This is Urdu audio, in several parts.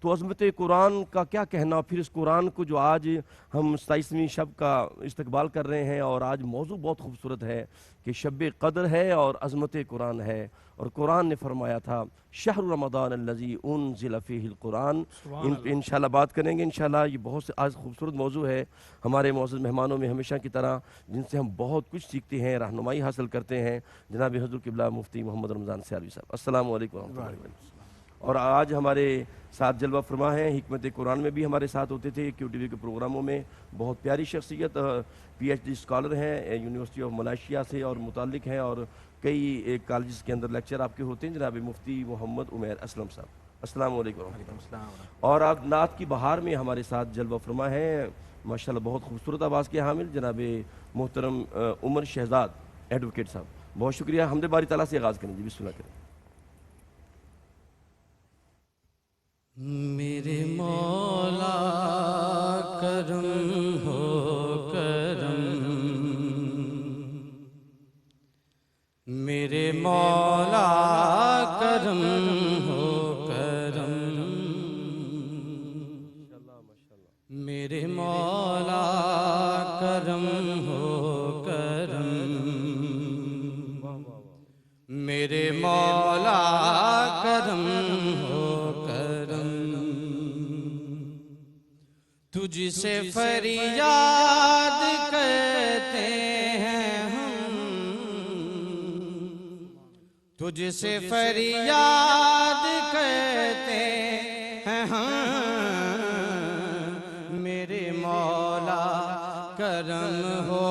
تو عظمت قرآن کا کیا کہنا. پھر اس قرآن کو جو آج ہم 27ویں شب کا استقبال کر رہے ہیں, اور آج موضوع بہت خوبصورت ہے کہ شب قدر ہے اور عظمت قرآن ہے. اور قرآن نے فرمایا تھا شہر رمضان الذی انزل فیہ القرآن. ان پہ انشاءاللہ بات کریں گے. انشاءاللہ یہ بہت سے آج خوبصورت موضوع ہے. ہمارے معزز مہمانوں میں ہمیشہ کی طرح جن سے ہم بہت کچھ سیکھتے ہیں, رہنمائی حاصل کرتے ہیں, جناب حضور قبلہ مفتی محمد رمضان سیالوی صاحب. السلام علیکم ورحمۃ اللہ وبرکاتہ. اور آج ہمارے ساتھ جلوہ فرما ہیں, حکمت قرآن میں بھی ہمارے ساتھ ہوتے تھے, کیو ٹی وی کے پروگراموں میں بہت پیاری شخصیت, پی ایچ ڈی اسکالر ہیں یونیورسٹی آف ملائیشیا سے اور متعلق ہیں, اور کئی کالجز کے اندر لیکچر آپ کے ہوتے ہیں, جناب مفتی محمد عمیر اسلم صاحب. السلام علیکم ورحمۃ اللہ. اور آپ نعت کی بہار میں ہمارے ساتھ جلوہ فرما ہیں, ماشاءاللہ بہت خوبصورت آواز کے حامل, جناب محترم عمر شہزاد ایڈوکیٹ صاحب. بہت شکریہ. حمد باری تعالیٰ سے آغاز کریں جی, بسم اللہ کریں. میرے مولا کرم ہو کرم, میرے مولا کرم ہو کرم, میرے مولا کرم ہو کرم, میرے مولا کرم ہو کرم. تجھ سے فریاد کرتے ہیں ہم, تجھ سے فریاد کرتے ہیں ہم, میرے مولا کرم ہو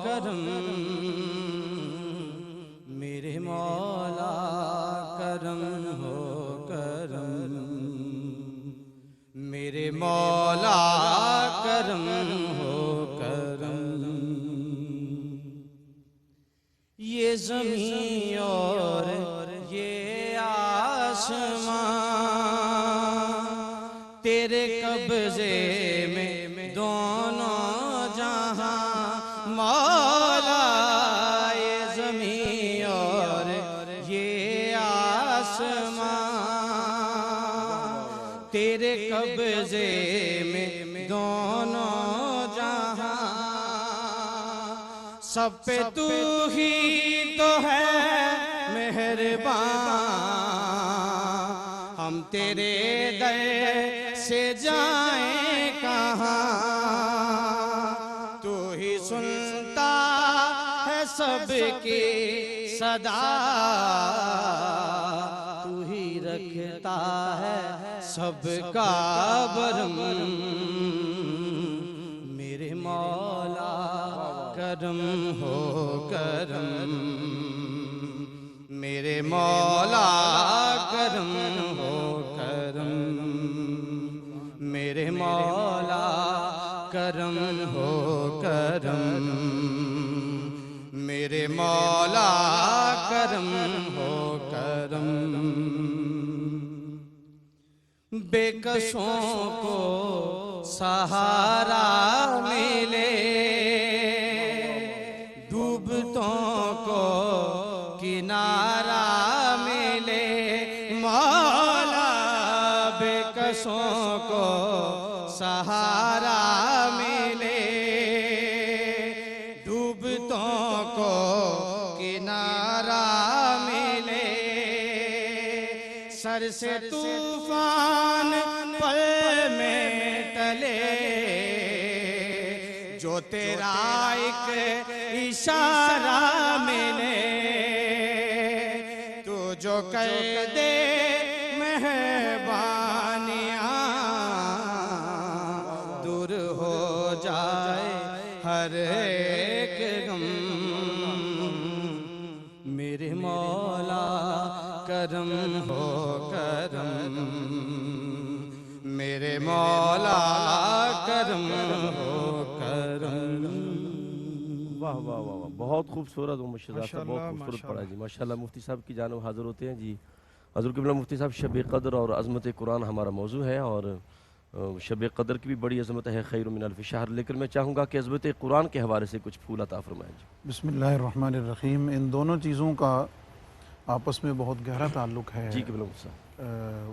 کرم, میرے مولا کرم ہو کرم, میرے مولا کرم ہو کرم. یہ زمین اور یہ آسمان تیرے قبضے میں دونوں جہاں مولا. یہ زمین اور یہ آسمان تیرے قبضے میں دونوں جہاں, سب پہ تو ہی تو ہے مہربان, ہم تیرے در سے جائیں کہاں. تو ہی سنتا ہے سب کی صدا, تو ہی رکھتا ہے سب کا برم, میرے مولا کرم ہو کرم, میرے مولا کرم ہو کرم, میرے مولا کرم ہو کرم, میرے مولا کرم ہو کرم. بے کسوں کو سہارا ملے, ڈوبتوں کو کنارہ ملے, مولا بے کسوں کو سہارا ملے, ڈوبتوں کو کنارہ ملے. سر سے طوفان پل میں ٹلے, جو تیرا ایک اشارہ ملے, تو جو کر دے مہربانیاں دور ہو جائے ہر ایک غم. میرے مولا کرم ہو کرم, میرے مولا کرم ہو کرم. واہ واہ واہ واہ, بہت خوبصورت عمر شہزاد صاحب, بہت خوبصورت پڑھا جی, ماشاءاللہ. مفتی صاحب کی جانب حاضر ہوتے ہیں جی. حضور قبلہ مفتی صاحب, شب قدر اور عظمت قرآن ہمارا موضوع ہے, اور شب قدر کی بھی بڑی عظمت ہے, خیر من الف شہر, لیکن میں چاہوں گا کہ عظمت قرآن کے حوالے سے کچھ پھول عطا فرمائیں جی. بسم اللہ الرحمن الرحیم. ان دونوں چیزوں کا آپس میں بہت گہرا تعلق ہے. جی قبلہ مفتی صاحب.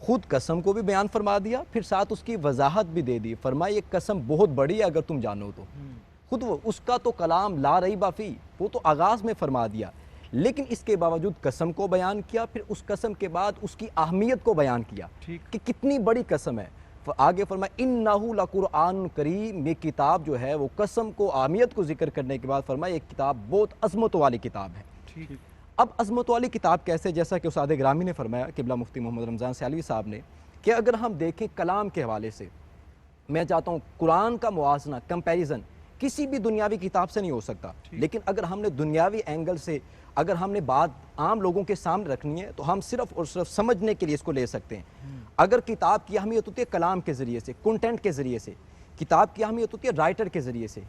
خود قسم کو بھی بیان فرما دیا، پھر ساتھ اس کی وضاحت بھی دے دی، فرمایا یہ قسم بہت بڑی ہے اگر تم جانو تو. خود وہ اس کا تو کلام لا ریب فی، وہ تو آغاز میں فرما دیا، لیکن اس کے باوجود قسم کو بیان کیا، پھر اس قسم کے بعد اس کی اہمیت کو بیان کیا کہ کتنی بڑی قسم ہے. آگے فرمایا انہ لقرآن کریم، یہ کتاب جو ہے وہ قسم کو اہمیت کو ذکر کرنے کے بعد فرمایا یہ کتاب بہت عظمت والی کتاب ہے. اب عظمت والی کتاب کیسے؟ جیسا کہ استاد گرامی نے فرمایا قبلہ مفتی محمد رمضان سیالوی صاحب نے، کہ اگر ہم دیکھیں کلام کے حوالے سے، میں چاہتا ہوں قرآن کا موازنہ، کمپیریزن کسی بھی دنیاوی کتاب سے نہیں ہو سکتا، لیکن اگر ہم نے دنیاوی اینگل سے اگر ہم نے بات عام لوگوں کے سامنے رکھنی ہے تو ہم صرف اور صرف سمجھنے کے لیے اس کو لے سکتے ہیں. اگر کتاب کی اہمیت ہوتی ہے کلام کے ذریعے سے، کنٹینٹ کے ذریعے سے، کتاب کی اہمیت ہوتی ہے رائٹر کے ذریعے سے،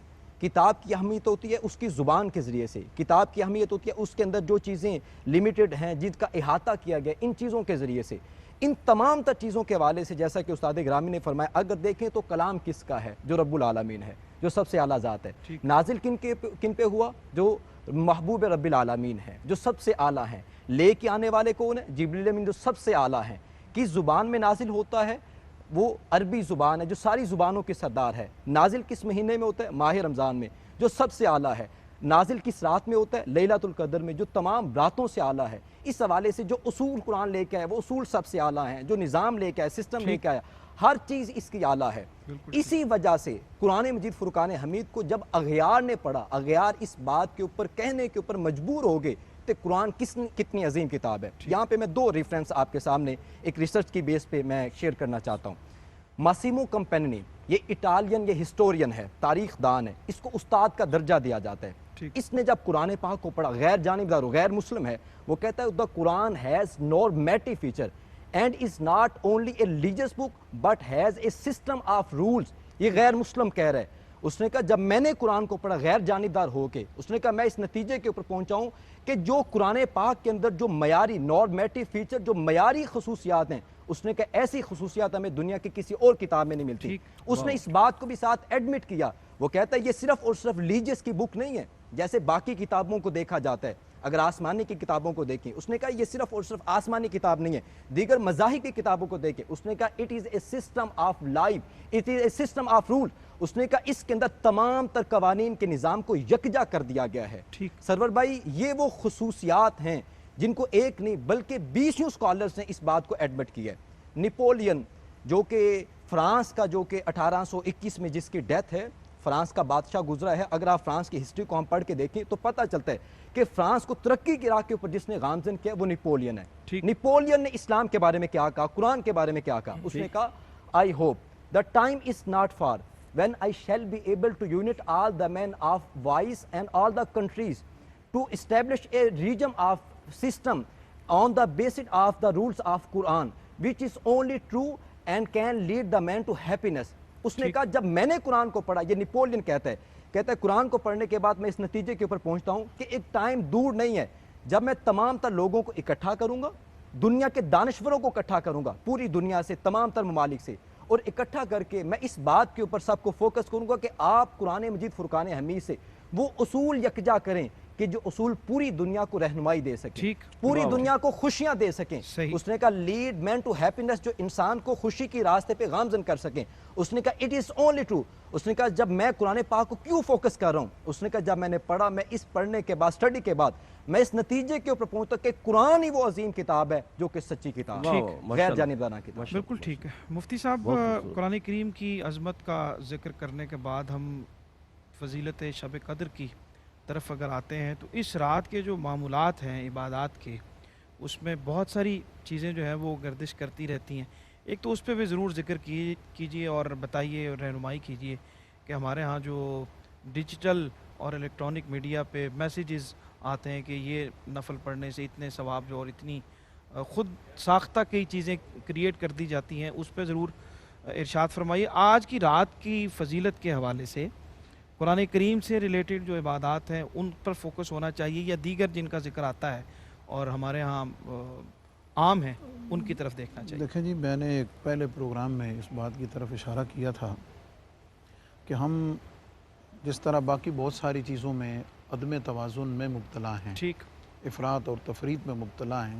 کتاب کی اہمیت ہوتی ہے اس کی زبان کے ذریعے سے، کتاب کی اہمیت ہوتی ہے اس کے اندر جو چیزیں لمیٹڈ ہیں جن کا احاطہ کیا گیا ان چیزوں کے ذریعے سے. ان تمام تر چیزوں کے حوالے سے جیسا کہ استاد گرامی نے فرمایا، اگر دیکھیں تو کلام کس کا ہے؟ جو رب العالمین ہے، جو سب سے اعلیٰ ذات ہے. نازل کن پہ ہوا؟ جو محبوب رب العالمین ہے، جو سب سے اعلیٰ ہیں. لے کے آنے والے کون ہیں؟ جبریل امین، جو سب سے اعلیٰ ہیں. کس زبان میں نازل ہوتا ہے؟ وہ عربی زبان ہے جو ساری زبانوں کے سردار ہے. نازل کس مہینے میں ہوتا ہے؟ ماہ رمضان میں، جو سب سے اعلیٰ ہے. نازل کس رات میں ہوتا ہے؟ لیلۃ القدر میں، جو تمام راتوں سے اعلیٰ ہے. اس حوالے سے جو اصول قرآن لے کے آیا وہ اصول سب سے اعلیٰ ہیں. جو نظام لے کے آیا، سسٹم لے کے آیا، ہر چیز اس کی اعلیٰ ہے. اسی وجہ سے قرآن مجید فرقان حمید کو جب اغیار نے پڑھا، اغیار اس بات کے اوپر کہنے کے اوپر مجبور ہو گئے کہ قرآن کتنی عظیم کتاب ہے. یہاں پہ میں 2 ریفرنس آپ کے سامنے ایک ریسرچ کی بیس پہ میں شیئر کرنا چاہتا ہوں. ماسیمو کمپینی، یہ اٹالین، یہ ہسٹورین ہے، تاریخ دان ہے، اس کو استاد کا درجہ دیا جاتا ہے. اس نے جب قرآن پاک کو پڑھا، غیر جانبدار غیر مسلم ہے، وہ کہتا ہے the Quran has normative feature and is not only a religious book but has a system of rules. یہ غیر مسلم کہہ رہا ہے. اس نے کہا جب میں نے قرآن کو پڑھا غیر جانبدار ہو کے، اس نے کہا میں اس نتیجے کے اوپر پہنچا ہوں کہ جو قرآن پاک کے اندر جو معیاری نارمیٹیو فیچر، جو معیاری خصوصیات ہیں، اس نے کہا ایسی خصوصیات ہمیں دنیا کی کسی اور کتاب میں نہیں ملتی. اس نے اس بات کو بھی ساتھ ایڈمٹ کیا. وہ کہتا ہے یہ صرف اور صرف ریلیجیس کی بک نہیں ہے جیسے باقی کتابوں کو دیکھا جاتا ہے. اگر آسمانی کی کتابوں کو دیکھیں، اس نے کہا یہ صرف اور صرف آسمانی کتاب نہیں ہے. دیگر مذاہب کی کتابوں کو دیکھیں، اس نے کہا it is a system of life, it is a system of rule. اس نے کہا اس کے اندر تمام تر قوانین کے نظام کو یکجا کر دیا گیا ہے. سرور بھائی، یہ وہ خصوصیات ہیں جن کو ایک نہیں بلکہ 20 اسکالرز نے اس بات کو ایڈمٹ کیا ہے. نپولین جو کہ فرانس کا، جو کہ 1821 میں جس کی ڈیتھ ہے، فرانس کا بادشاہ گزرا ہے. اگر آپ فرانس کی ہسٹری کو ہم پڑھ کے دیکھیں تو پتہ چلتا ہے کہ فرانس کو ترقی کی راہ کے اوپر جس نے گامزن کیا وہ نپولین ہے. نپولین نے اسلام کے بارے میں کیا کہا، قرآن کے بارے میں کیا کہا؟ اس نے کہا I hope the time is not far when I shall be able to unite all the men of wise and all the countries to establish a regime of system on the basis of the rules of Quran which is only true and can lead the man to happiness. اس نے کہا جب میں نے قرآن کو پڑھا، یہ نپولین کہتا ہے قرآن کو پڑھنے کے بعد میں اس نتیجے کے اوپر پہنچتا ہوں کہ ایک ٹائم دور نہیں ہے جب میں تمام تر لوگوں کو اکٹھا کروں گا، دنیا کے دانشوروں کو اکٹھا کروں گا پوری دنیا سے، تمام تر ممالک سے، اور اکٹھا کر کے میں اس بات کے اوپر سب کو فوکس کروں گا کہ آپ قرآن مجید فرقان حمید سے وہ اصول یکجا کریں کہ جو اصول پوری دنیا کو رہنمائی دے سکیں، پوری دنیا کو خوشیاں دے سکیں. اس نے کہا لیڈ مین ٹو ہیپینس، جو انسان کو خوشی کی راستے پہ گامزن کر سکیں. اس نے کہا اٹ از اونلی ٹرو. اس نے کہا جب میں قرآن پاک کو کیوں فوکس کر رہا ہوں؟ اس نے کہا جب میں نے پڑھا، میں اس پڑھنے کے بعد، اسٹڈی کے بعد میں اس نتیجے کے اوپر پہنچتا کہ قرآن ہی وہ عظیم کتاب ہے جو کہ سچی کتاب ہے، غیر جانبدارانہ کتاب. بالکل ٹھیک ہے مفتی صاحب. قرآن کریم کی عظمت کا ذکر کرنے کے بعد ہم فضیلت شب قدر کی طرف اگر آتے ہیں تو اس رات کے جو معمولات ہیں عبادات کے، اس میں بہت ساری چیزیں جو ہیں وہ گردش کرتی رہتی ہیں. ایک تو اس پہ بھی ضرور ذکر کیجئے اور بتائیے اور رہنمائی کیجئے کہ ہمارے ہاں جو ڈیجیٹل اور الیکٹرانک میڈیا پہ میسیجز آتے ہیں کہ یہ نفل پڑھنے سے اتنے ثواب جو اور اتنی خود ساختہ کئی چیزیں کریٹ کر دی جاتی ہیں، اس پہ ضرور ارشاد فرمائیے. آج کی رات کی فضیلت کے حوالے سے قرآن کریم سے ریلیٹڈ جو عبادات ہیں ان پر فوکس ہونا چاہیے یا دیگر جن کا ذکر آتا ہے اور ہمارے ہاں عام ہیں ان کی طرف دیکھنا چاہیے؟ دیکھیں جی، میں نے ایک پہلے پروگرام میں اس بات کی طرف اشارہ کیا تھا کہ ہم جس طرح باقی بہت ساری چیزوں میں عدم توازن میں مبتلا ہیں، افراط اور تفریط میں مبتلا ہیں،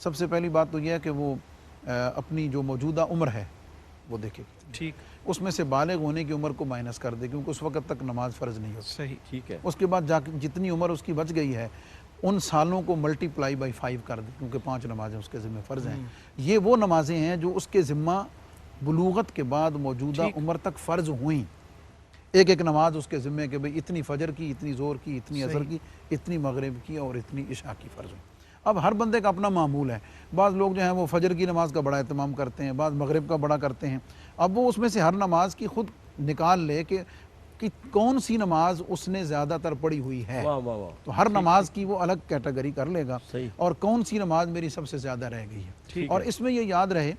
سب سے پہلی بات تو یہ ہے کہ وہ اپنی جو موجودہ عمر ہے وہ دیکھے، ٹھیک، اس میں سے بالغ ہونے کی عمر کو مائنس کر دے، کیونکہ اس وقت تک نماز فرض نہیں ہوتی۔ صحیح، ٹھیک ہے، اس کے بعد جا کے جتنی عمر اس کی بچ گئی ہے ان سالوں کو ملٹی پلائی بائی 5 کر دے، کیونکہ 5 نمازیں اس کے ذمہ فرض ہیں۔ یہ وہ نمازیں ہیں جو اس کے ذمہ بلوغت کے بعد موجودہ ٹھیک۔ عمر تک فرض ہوئیں۔ ایک ایک نماز اس کے ذمہ کہ بھئی اتنی فجر کی، اتنی ظہر کی، اتنی عصر کی، اتنی مغرب کی اور اتنی عشاء کی فرض ہوئی۔ اب ہر بندے کا اپنا معمول ہے، بعض لوگ جو ہیں وہ فجر کی نماز کا بڑا اہتمام کرتے ہیں، بعض مغرب کا بڑا کرتے ہیں۔ اب وہ اس میں سے ہر نماز کی خود نکال لے کہ کون سی نماز اس نے زیادہ تر پڑھی ہوئی ہے، واہ واہ واہ، تو ہر نماز کی وہ الگ کیٹیگری کر لے گا، صحیح، اور کون سی نماز میری سب سے زیادہ رہ گئی ہے۔ اور اس میں یہ یاد رہے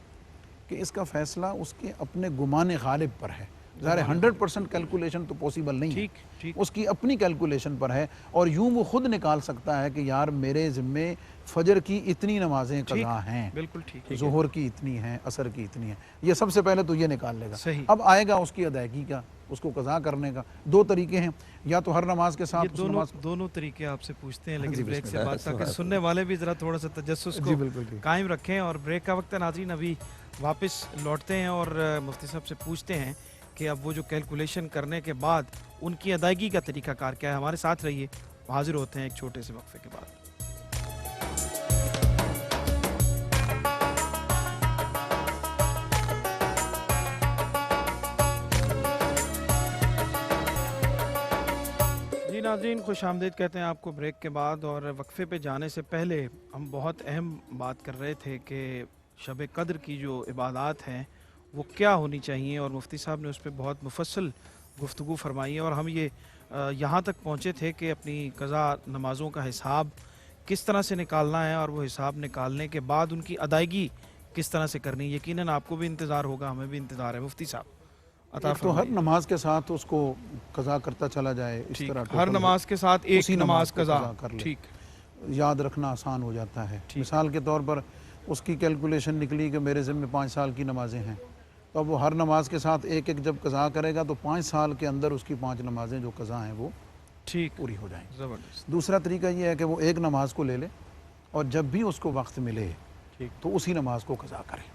کہ اس کا فیصلہ اس کے اپنے گمان غالب پر ہے۔ ظاہر 100% کیلکولیشن تو پوسیبل نہیں ہے، ٹھیک، ٹھیک، اس کی اپنی کیلکولیشن پر ہے، اور یوں وہ خود نکال سکتا ہے کہ یار میرے ذمے فجر کی اتنی نمازیں قضا ہیں، بالکل ٹھیک، ظہر کی اتنی ہیں، عصر کی اتنی ہیں۔ یہ سب سے پہلے تو یہ نکال لے گا۔ صحیح۔ اب آئے گا اس کی ادائیگی کا، اس کو قضا کرنے کا۔ دو طریقے ہیں، یا تو ہر نماز کے ساتھ یہ اس نماز دونوں طریقے آپ سے پوچھتے ہیں جی، لیکن بریک بسم سے اللہ۔ بعد، تاکہ سننے والے بھی ذرا تھوڑا سا تجسس جی کو بالکل ٹھیک۔ قائم رکھیں۔ اور بریک کا وقت ہے ناظرین، ابھی واپس لوٹتے ہیں اور مفتی صاحب سے پوچھتے ہیں کہ اب وہ جو کیلکولیشن کرنے کے بعد ان کی ادائیگی کا طریقہ کار کیا ہے۔ ہمارے ساتھ رہیے، حاضر ہوتے ہیں ایک چھوٹے سے وقفے کے بعد۔ جی ناظرین، خوش آمدید کہتے ہیں آپ کو بریک کے بعد۔ اور وقفے پہ جانے سے پہلے ہم بہت اہم بات کر رہے تھے کہ شب قدر کی جو عبادات ہیں وہ کیا ہونی چاہیے، اور مفتی صاحب نے اس پہ بہت مفصل گفتگو فرمائی ہے۔ اور ہم یہ یہاں تک پہنچے تھے کہ اپنی قضا نمازوں کا حساب کس طرح سے نکالنا ہے، اور وہ حساب نکالنے کے بعد ان کی ادائیگی کس طرح سے کرنی ہے۔ یقیناً آپ کو بھی انتظار ہوگا، ہمیں بھی انتظار ہے۔ مفتی صاحب عطا تو ہر فرمائیے۔ نماز کے ساتھ اس کو قضا کرتا چلا جائے، اس ٹھیک، طرح ہر ٹوٹل نماز کے ساتھ ایک اسی نماز کو قضا کر لے۔ ٹھیک، یاد رکھنا آسان ہو جاتا ہے۔ ٹھیک۔ مثال کے طور پر اس کی کیلکولیشن نکلی کہ میرے ذمہ 5 سال کی نمازیں ہیں، تو اب وہ ہر نماز کے ساتھ ایک ایک جب قضا کرے گا تو 5 سال کے اندر اس کی 5 نمازیں جو قضا ہیں وہ ٹھیک، پوری ہو جائیں گی۔ زبردست، دوسرا طریقہ یہ ہے کہ وہ ایک نماز کو لے لے اور جب بھی اس کو وقت ملے تو اسی نماز کو قضا کرے۔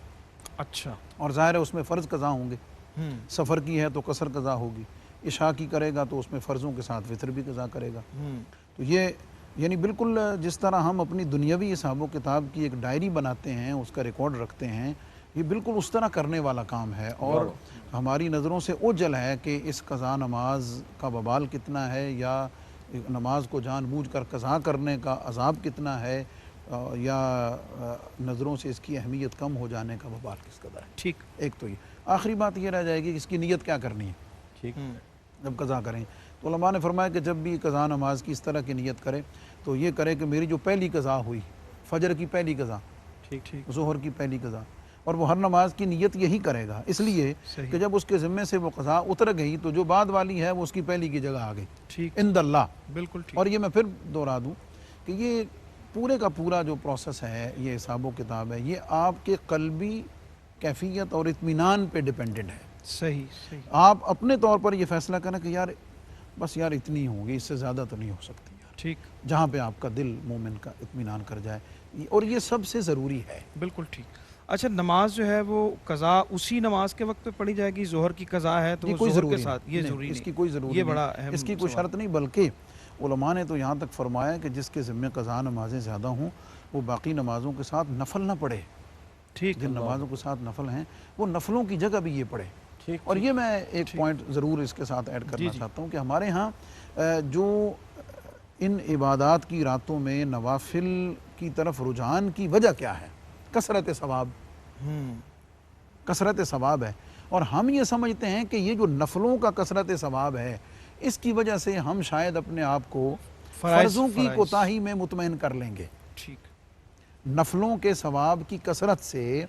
اچھا، اور ظاہر ہے اس میں فرض قضا ہوں گے، ہوں، سفر کی ہے تو قصر قضا ہوگی، عشاء کی کرے گا تو اس میں فرضوں کے ساتھ وطر بھی قضا کرے گا۔ ہوں، تو یہ یعنی بالکل جس طرح ہم اپنی دنیاوی حساب و کتاب کی ایک ڈائری بناتے ہیں، اس کا ریکارڈ رکھتے ہیں، یہ بالکل اس طرح کرنے والا کام ہے۔ اور ہماری نظروں سے اوجھل ہے کہ اس قضا نماز کا وبال کتنا ہے، یا نماز کو جان بوجھ کر قضا کرنے کا عذاب کتنا ہے، یا نظروں سے اس کی اہمیت کم ہو جانے کا وبال کس قدر ہے۔ ٹھیک، ایک تو یہ آخری بات یہ رہ جائے گی کہ اس کی نیت کیا کرنی ہے ٹھیک، جب قضا کریں۔ تو علماء نے فرمایا کہ جب بھی قضا نماز کی اس طرح کی نیت کرے تو یہ کرے کہ میری جو پہلی قضا ہوئی، فجر کی پہلی قضا، ٹھیک، ٹھیک، ظہر کی پہلی قضا، اور وہ ہر نماز کی نیت یہی کرے گا، اس لیے صحیح، کہ جب اس کے ذمے سے وہ قضا اتر گئی تو جو بعد والی ہے وہ اس کی پہلی کی جگہ آ گئی ٹھیک، عند اللہ۔ بالکل ٹھیک، اور یہ میں پھر دوہرا دوں کہ یہ پورے کا پورا جو پروسیس ہے، یہ حساب و کتاب ہے، یہ آپ کے قلبی کیفیت اور اطمینان پہ ڈیپینڈنٹ ہے۔ صحیح، صحیح، آپ اپنے طور پر یہ فیصلہ کریں کہ یار بس یار اتنی ہوگی، اس سے زیادہ تو نہیں ہو سکتی یار، ٹھیک، جہاں پہ آپ کا دل مومن کا اطمینان کر جائے، اور یہ سب سے ضروری ہے۔ بالکل ٹھیک۔ اچھا، نماز جو ہے وہ قضا اسی نماز کے وقت پہ پڑھی جائے گی؟ ظہر کی قضا ہے تو یہ وہ کوئی ظہر ضروری کے ساتھ، یہ نہیں، ضروری اس نہیں، کی کوئی ضروری یہ نہیں، بڑا اہم اس کی کوئی سوال۔ شرط نہیں، بلکہ علماء نے تو یہاں تک فرمایا کہ جس کے ذمہ قضا نمازیں زیادہ ہوں وہ باقی نمازوں کے ساتھ نفل نہ پڑھے، ٹھیک، جن نمازوں کے ساتھ نفل ہیں وہ نفلوں کی جگہ بھی یہ پڑھے۔ ٹھیک، اور یہ میں ایک پوائنٹ ضرور اس کے ساتھ ایڈ کرنا چاہتا ہوں کہ ہمارے ہاں جو ان عبادات کی راتوں میں نوافل کی طرف رجحان کی وجہ کیا ہے؟ کثرت ثواب، ہوں، کثرت ثواب ہے، اور ہم یہ سمجھتے ہیں کہ یہ جو نفلوں کا کثرت ثواب ہے اس کی وجہ سے ہم شاید اپنے آپ کو فرضوں کی کوتاہی میں مطمئن کر لیں گے۔ ٹھیک، نفلوں کے ثواب کی کثرت سے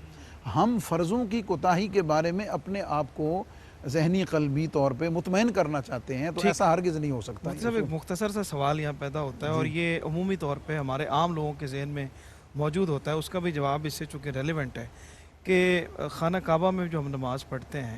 ہم فرضوں کی کوتاہی کے بارے میں اپنے آپ کو ذہنی قلبی طور پہ مطمئن کرنا چاہتے ہیں، تو ایسا ہرگز نہیں ہو سکتا۔ مطلب ایک مختصر سا سوال یہاں پیدا ہوتا ہے، اور یہ عمومی طور پہ ہمارے عام لوگوں کے ذہن میں موجود ہوتا ہے، اس کا بھی جواب اس سے چونکہ ریلیونٹ ہے کہ خانہ کعبہ میں جو ہم نماز پڑھتے ہیں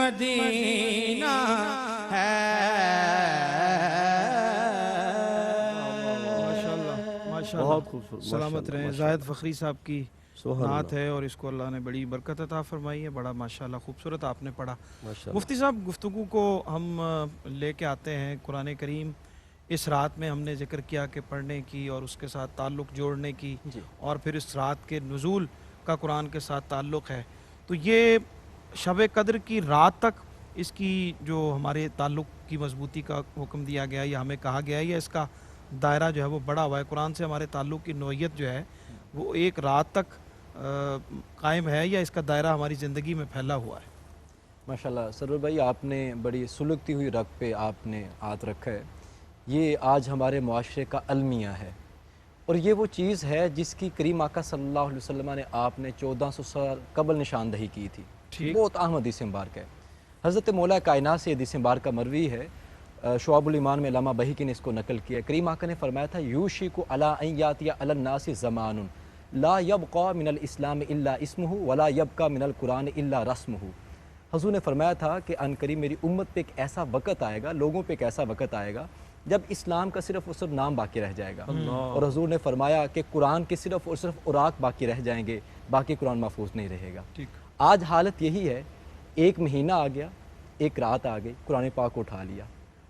مدینہ ماشاءاللہ بہت خوبصورت، سلامت ماشاءاللہ، رہیں. ماشاءاللہ. زاہد فخری صاحب کی سبحان نعت اللہ، ہے اور اس کو اللہ نے بڑی برکت عطا فرمائی ہے. بڑا ماشاءاللہ خوبصورت آپ نے پڑھا. ماشاءاللہ. مفتی صاحب گفتگو کو ہم لے کے آتے ہیں قرآن کریم. اس رات میں ہم نے ذکر کیا کہ پڑھنے کی اور اس کے ساتھ تعلق جوڑنے کی، جی اور پھر اس رات کے نزول کا قرآن کے ساتھ تعلق ہے. تو یہ شب قدر کی رات تک اس کی جو ہمارے تعلق کی مضبوطی کا حکم دیا گیا یا ہمیں کہا گیا ہے، یا اس کا دائرہ جو ہے وہ بڑا ہوا ہے؟ قرآن سے ہمارے تعلق کی نوعیت جو ہے وہ ایک رات تک قائم ہے، یا اس کا دائرہ ہماری زندگی میں پھیلا ہوا ہے؟ ماشاءاللہ سرور بھائی، آپ نے بڑی سلگتی ہوئی رگ پہ آپ نے ہاتھ رکھا ہے. یہ آج ہمارے معاشرے کا المیہ ہے، اور یہ وہ چیز ہے جس کی کریم آقا صلی اللہ علیہ وسلم نے آپ نے 1400 سال قبل نشاندہی کی تھی. ٹھیک. بہت اہم حدیث مبارک ہے. حضرت مولا کائنات سے حدیث مبارک کا مروی ہے. شعب الایمان میں علامہ بہیقی نے اس کو نقل کیا. کریم آقا نے فرمایا تھا یوشک علی ان یاتی علی الناس زمان لا یبقى من الاسلام الا اسمہ ولا یبقى من القرآن الا رسمہ. حضور نے فرمایا تھا کہ ان قریب میری امت پہ ایک ایسا وقت آئے گا، لوگوں پہ ایک ایسا وقت آئے گا جب اسلام کا صرف اور صرف نام باقی رہ جائے گا. اور حضور نے فرمایا کہ قرآن کے صرف اور صرف اوراق باقی رہ جائیں گے، باقی قرآن محفوظ نہیں رہے گا. ٹھیک. آج حالت یہی ہے، ایک مہینہ آ گیا، ایک رات آ گئی، قرآن پاک کو اٹھا لیا،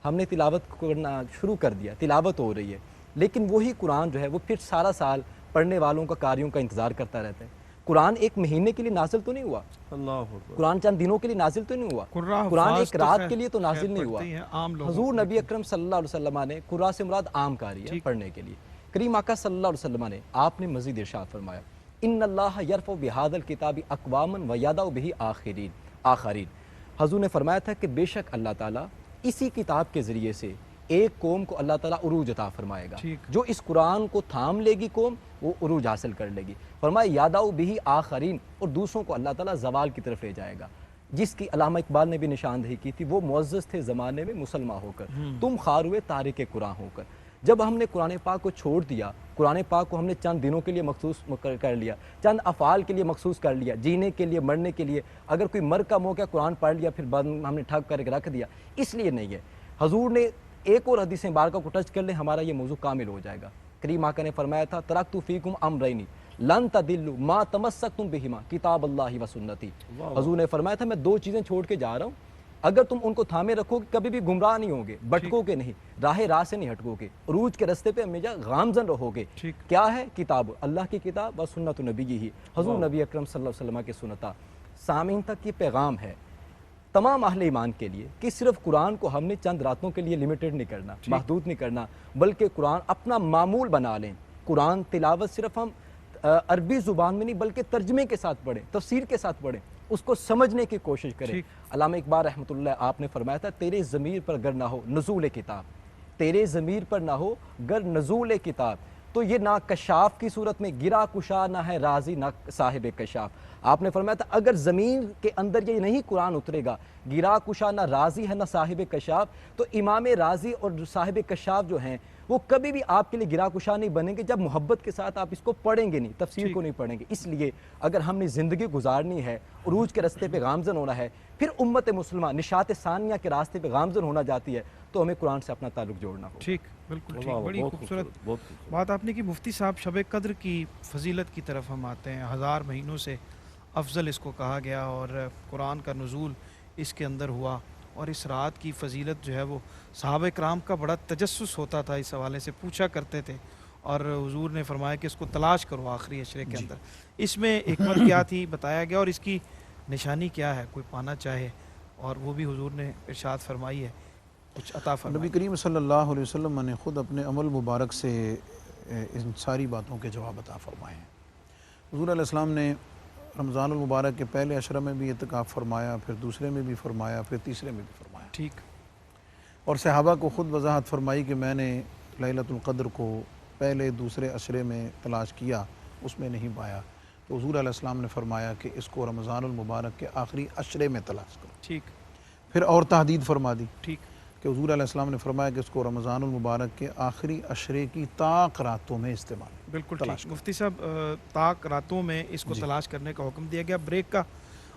ہم نے تلاوت کرنا شروع کر دیا، تلاوت ہو رہی ہے، لیکن وہی قرآن جو ہے وہ پھر سارا سال پڑھنے والوں کا قاریوں کا انتظار کرتا رہتا ہے. قرآن ایک مہینے کے لیے نازل تو نہیں ہوا، اللہ اکبر. قرآن چند دنوں کے لیے نازل تو نہیں ہوا، قرآن ایک رات کے لیے تو نازل نہیں ہوا. حضور نبی اکرم صلی اللہ علیہ وسلم نے قرآن سے مراد عام قاری ہے پڑھنے کے لیے. کریم آقا صلی اللہ علیہ وسلم نے آپ نے مزید ارشاد فرمایا ان اللہ یرفع بہذا الکتاب اقواما ویضع بہ آخرین. حضور نے فرمایا تھا کہ بے شک اللہ تعالیٰ اسی کتاب کے ذریعے سے ایک قوم کو اللہ تعالیٰ عروج عطا فرمائے گا. جو اس قرآن کو تھام لے گی قوم وہ عروج حاصل کر لے گی. فرمایا یادع بہ آخرین، اور دوسروں کو اللہ تعالیٰ زوال کی طرف لے جائے گا. جس کی علامہ اقبال نے بھی نشاندہی کی تھی، وہ معزز تھے زمانے میں مسلمان ہو کر، تم خار ہوئے تارک قرآن ہو کر. جب ہم نے قرآن پاک کو چھوڑ دیا، قرآن پاک کو ہم نے چند دنوں کے لیے مخصوص کر لیا، چند افعال کے لیے مخصوص کر لیا، جینے کے لیے، مرنے کے لیے، اگر کوئی مر کا موقع قرآن پڑھ لیا پھر بعد میں ہم نے ٹھگ کر کے رکھ دیا، اس لیے نہیں ہے. حضور نے ایک اور حدیث مبارکہ کو ٹچ کر لیں، ہمارا یہ موضوع کامل ہو جائے گا. کریم آقا نے فرمایا تھا ترکت فیکم امرین لن تضلوا ما تمسکتم بہما کتاب اللہ و سنتی. حضور نے فرمایا تھا میں دو چیزیں چھوڑ کے جا رہا ہوں، اگر تم ان کو تھامے رکھو گے کبھی بھی گمراہ نہیں ہوگے، بھٹکو گے نہیں، راہ سے نہیں ہٹکو گے، عروج کے رستے پہ ہمیشہ گامزن رہو گے. کیا ہے؟ کتاب اللہ کی کتاب و سنت نبی ہی، حضور نبی اکرم صلی اللہ علیہ وسلم کے سنتا. سامعین تک یہ پیغام ہے تمام اہل ایمان کے لیے کہ صرف قرآن کو ہم نے چند راتوں کے لیے لمیٹڈ نہیں کرنا، محدود نہیں کرنا، بلکہ قرآن اپنا معمول بنا لیں. قرآن تلاوت صرف ہم عربی زبان میں نہیں بلکہ ترجمے کے ساتھ پڑھیں، تفسیر کے ساتھ پڑھیں، اس کو سمجھنے کی کوشش کریں. علامہ اقبال رحمۃ اللہ آپ نے فرمایا تھا تیرے ضمیر پر گر نہ ہو نزول کتاب، تیرے ضمیر پر نہ ہو گر نزول کتاب. تو یہ نہ کشاف کی صورت میں گرا کشا نہ ہے رازی نہ صاحب کشاف. آپ نے فرمایا تھا اگر زمین کے اندر یہ نہیں قرآن اترے گا، گرا کشا نہ رازی ہے نہ صاحب کشاف، تو امام رازی اور صاحب کشاف جو ہیں وہ کبھی بھی آپ کے لیے گرا کشا نہیں بنیں گے جب محبت کے ساتھ آپ اس کو پڑھیں گے نہیں، تفسیر کو نہیں پڑھیں گے. اس لیے اگر ہم نے زندگی گزارنی ہے، عروج کے راستے پہ گامزن ہونا ہے، پھر امت مسلمہ نشاط ثانیہ کے راستے پہ گامزن ہونا جاتی ہے، تو ہمیں قرآن سے اپنا تعلق جوڑنا ہوگا. ٹھیک، بالکل ٹھیک. بڑی خوبصورت بات آپ نے کی. مفتی صاحب شب قدر کی فضیلت کی طرف ہم آتے ہیں. 1000 مہینوں سے افضل اس کو کہا گیا اور قرآن کا نزول اس کے اندر ہوا، اور اس رات کی فضیلت جو ہے وہ صحابہ کرام کا بڑا تجسس ہوتا تھا، اس حوالے سے پوچھا کرتے تھے، اور حضور نے فرمایا کہ اس کو تلاش کرو آخری عشرے کے اندر. اس میں حکمت کیا تھی بتایا گیا، اور اس کی نشانی کیا ہے کوئی پانا چاہے، اور وہ بھی حضور نے ارشاد فرمائی ہے، کچھ عطا فرمائی. نبی کریم صلی اللہ علیہ وسلم نے خود اپنے عمل مبارک سے ان ساری باتوں کے جواب عطا فرمائے ہیں. حضور علیہ السلام نے رمضان المبارک کے پہلے عشرہ میں بھی اعتکاف فرمایا، پھر دوسرے میں بھی فرمایا، پھر تیسرے میں بھی فرمایا. ٹھیک. اور صحابہ کو خود وضاحت فرمائی کہ میں نے لیلۃ القدر کو پہلے دوسرے عشرے میں تلاش کیا، اس میں نہیں پایا، تو حضور علیہ السلام نے فرمایا کہ اس کو رمضان المبارک کے آخری عشرے میں تلاش کرو. ٹھیک. پھر اور تحدید فرما دی. ٹھیک. کہ حضور علیہ السلام نے فرمایا کہ اس کو رمضان المبارک کے آخری عشرے کی طاق راتوں میں استعمال. بالکل ٹھیک. مفتی صاحب طاق راتوں میں اس کو تلاش کرنے کا حکم دیا گیا. بریک کا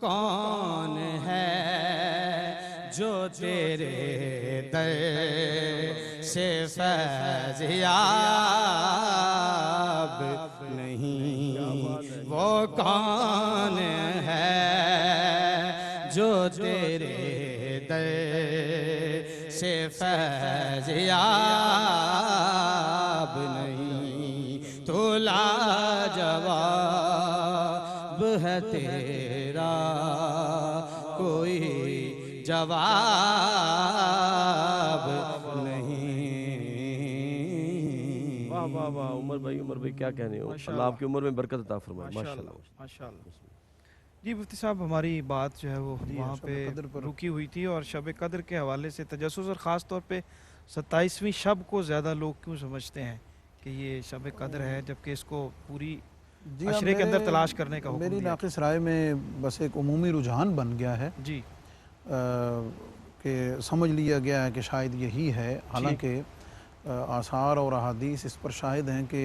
کون ہے جو تیرے در سے فیض یاب نہیں، وہ کون ہے جو تیرے در سے فیض یاب نہیں، تو لاجواب ہے تیرا کوئی جواب نہیں۔ واہ واہ واہ، عمر بھائی کیا کہنے ہو، اللہ آپ کی عمر میں برکت عطا فرمائے، ماشاءاللہ۔ ماشاءاللہ۔ جی مفتی صاحب، ہماری بات جو ہے وہ وہاں شب پہ قدر پر رکی ہوئی تھی، اور شب قدر کے حوالے سے تجسس، اور خاص طور پہ 27ویں شب کو زیادہ لوگ کیوں سمجھتے ہیں کہ یہ شب قدر ہے، جبکہ اس کو پوری جی عشرے کے اندر تلاش کرنے کا حکم میری دیا۔ ناقص رائے میں بس ایک عمومی رجحان بن گیا ہے جی کہ سمجھ لیا گیا ہے کہ شاید یہی ہے، حالانکہ آثار اور احادیث اس پر شاہد ہیں کہ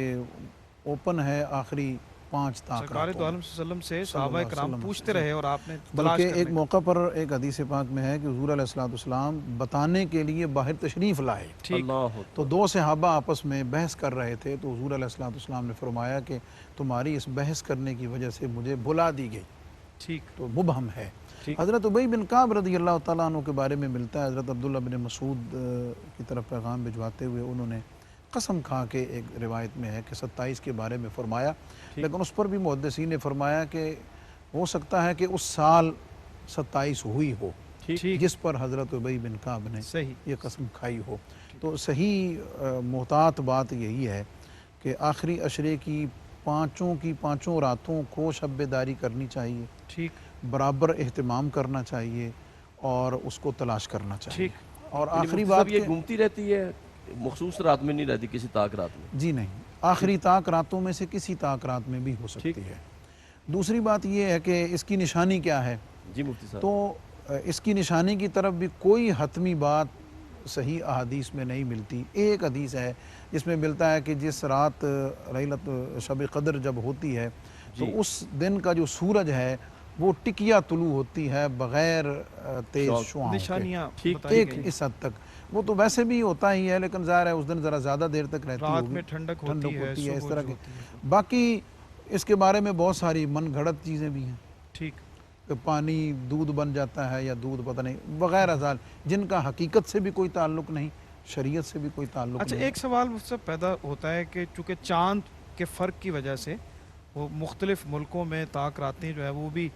اوپن ہے آخری 5 سرکار طاق دو عالم صلی اللہ علیہ وسلم سے صحابہ علیہ کرام وسلم پوچھتے رہے، اور آپ نے تلاش بلکہ کرنے ایک موقع پر ایک حدیث پاک میں ہے کہ حضور علیہ السلام بتانے کے لیے باہر تشریف لائے، ٹھیک اللہ تو 2 صحابہ آپس میں بحث کر رہے تھے، تو حضور علیہ السلام نے فرمایا کہ تمہاری اس بحث کرنے کی وجہ سے مجھے بلا دی گئی، ٹھیک تو مبہم ہے۔ ٹھیک۔ حضرت ابی بن کعب رضی اللہ تعالیٰ عنہ کے بارے میں ملتا ہے، حضرت عبداللہ بن مسعود کی طرف پیغام بھجواتے ہوئے انہوں نے قسم کھا کے، ایک روایت میں ہے کہ 27 کے بارے میں فرمایا، لیکن اس پر بھی محدثین نے فرمایا کہ ہو سکتا ہے کہ اس سال 27 ہوئی ہو ٹھیک جس پر حضرت ابی بن کعب نے صحیح۔ یہ قسم کھائی ہو۔ تو صحیح محتاط بات یہی ہے کہ آخری عشرے کی پانچوں راتوں کو شب بیداری کرنی چاہیے، ٹھیک برابر اہتمام کرنا چاہیے، اور اس کو تلاش کرنا چاہیے۔ ٹھیک۔ اور یعنی آخری مفتی بات صاحب یہ کہ گھومتی رہتی ہے، مخصوص رات میں نہیں رہتی، کسی طاق رات میں؟ جی نہیں، آخری طاق راتوں میں سے کسی طاق رات میں بھی ہو سکتی ہے۔ دوسری بات یہ ہے کہ اس کی نشانی کیا ہے، جی مفتی صاحب۔ تو اس کی نشانی کی طرف بھی کوئی حتمی بات صحیح احادیث میں نہیں ملتی۔ ایک حدیث ہے جس میں ملتا ہے کہ جس رات لیلۃ شب قدر جب ہوتی ہے تو اس دن کا جو سورج ہے وہ ٹکیا طلوع ہوتی ہے بغیر تیز شعاعوں کے، نشانیاں ٹھیک، بتائی ایک گئی۔ اس حد تک۔ وہ تو ویسے بھی ہوتا ہی ہے، لیکن ظاہر ہے اس دن ذرا زیادہ دیر تک رہتی رات ہوگی، میں ٹھنڈک ہوتی ہے، اس صبح طرح جو کی۔ ہوتی ہے۔ باقی اس کے بارے میں بہت ساری من گھڑت چیزیں بھی ہیں ٹھیک۔ کہ پانی دودھ بن جاتا ہے یا دودھ پتہ نہیں وغیرہ ذال، جن کا حقیقت سے بھی کوئی تعلق نہیں، شریعت سے بھی کوئی تعلق اچھا نہیں۔ ایک سوال مجھ سے پیدا ہوتا ہے کہ چونکہ چاند کے فرق کی وجہ سے وہ مختلف ملکوں میں طاق راتیں جو ہے وہ بھی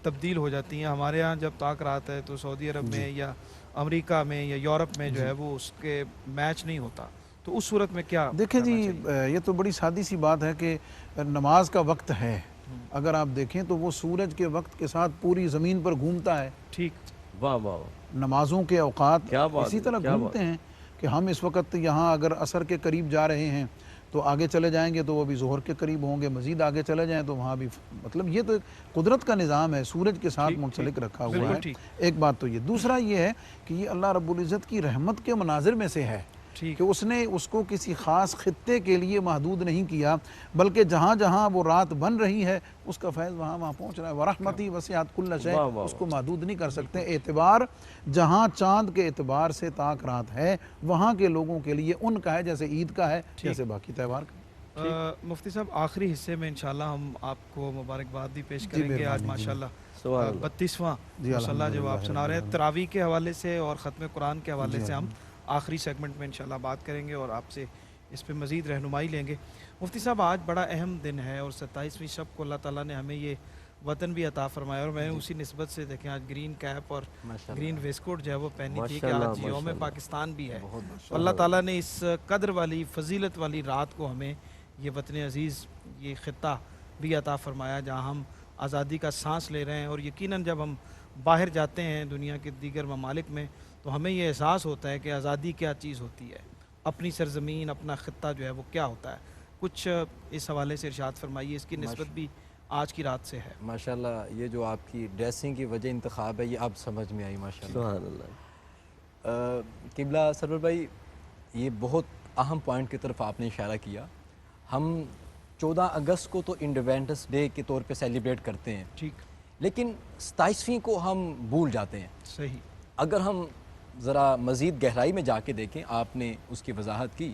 تبدیل ہو جاتی ہیں۔ ہمارے ہاں جب طاق رات ہے تو سعودی عرب میں یا امریکہ میں یا یورپ میں جو ہے وہ اس کے میچ نہیں ہوتا، تو اس صورت میں کیا دیکھیں کرنا جی، چاہیے؟ یہ تو بڑی سادی سی بات ہے کہ نماز کا وقت ہے، اگر آپ دیکھیں تو وہ سورج کے وقت کے ساتھ پوری زمین پر گھومتا ہے۔ ٹھیک۔ واہ واہ واہ، نمازوں کے اوقات کیا بات اسی ہے، طرح کیا گھومتے ہیں کہ ہم اس وقت یہاں اگر عصر کے قریب جا رہے ہیں تو آگے چلے جائیں گے تو وہ بھی ظہر کے قریب ہوں گے، مزید آگے چلے جائیں تو وہاں بھی، مطلب یہ تو ایک قدرت کا نظام ہے، سورج کے ساتھ منسلک رکھا ہوا بالکل ہے۔ ٹھیک۔ ایک بات تو یہ، دوسرا یہ ہے کہ یہ اللہ رب العزت کی رحمت کے مناظر میں سے ہے ٹھیک۔ کہ اس نے اس کو کسی خاص خطے کے لیے محدود نہیں کیا، بلکہ جہاں جہاں وہ رات بن رہی ہے اس کا فیض وہاں وہاں پہنچ رہا ہے۔ وَرَحْمَتِي وَسِعَتْ كُلَّ شَيْءٍ، واہ واہ اس کو محدود نہیں کر سکتے۔ اعتبار جہاں چاند کے اعتبار سے طاق رات ہے وہاں کے لوگوں کے لیے ان کا ہے، جیسے عید کا ہے، جیسے باقی تہوار کا۔ مفتی صاحب آخری حصے میں انشاءاللہ ہم آپ کو مبارکباد بھی پیش جی، کریں گے۔ آج مہربانی، ماشاءاللہ سبحان اللہ۔ 32واں جی، مصلی جو آپ الحمدللہ سنا رہے ہیں، رب تراویح کے حوالے سے اور ختم قرآن کے حوالے جی، سے ہم آخری سیگمنٹ میں انشاءاللہ بات کریں گے اور آپ سے اس پہ مزید رہنمائی لیں گے۔ مفتی صاحب آج بڑا اہم دن ہے اور 27ویں شب کو اللہ تعالیٰ نے ہمیں یہ وطن بھی عطا فرمایا، اور میں نے اسی نسبت سے دیکھیں آج گرین کیپ اور گرین ویسٹ کوٹ جو ہے وہ پہنی تھی کہ ماشاءاللہ، آج یوم ماشاءاللہ۔ پاکستان بھی ہے۔ بہت اللہ تعالیٰ نے اس قدر والی فضیلت والی رات کو ہمیں یہ وطن عزیز، یہ خطہ بھی عطا فرمایا جہاں ہم آزادی کا سانس لے رہے ہیں، اور یقیناً جب ہم باہر جاتے ہیں دنیا کے دیگر ممالک میں تو ہمیں یہ احساس ہوتا ہے کہ آزادی کیا چیز ہوتی ہے، اپنی سرزمین، اپنا خطہ جو ہے وہ کیا ہوتا ہے۔ کچھ اس حوالے سے ارشاد فرمائیے، اس کی نسبت بھی آج کی رات سے ہے۔ ماشاءاللہ یہ جو آپ کی ڈریسنگ کی وجہ انتخاب ہے یہ اب سمجھ میں آئی ماشاءاللہ۔ سبحان اللہ۔ قبلہ سرور بھائی، یہ بہت اہم پوائنٹ کی طرف آپ نے اشارہ کیا۔ ہم 14 اگست کو تو انڈیپینڈنس ڈے کے طور پہ سیلیبریٹ کرتے ہیں، ٹھیک۔ لیکن 27ویں کو ہم بھول جاتے ہیں. صحیح. اگر ہم ذرا مزید گہرائی میں جا کے دیکھیں، آپ نے اس کی وضاحت کی،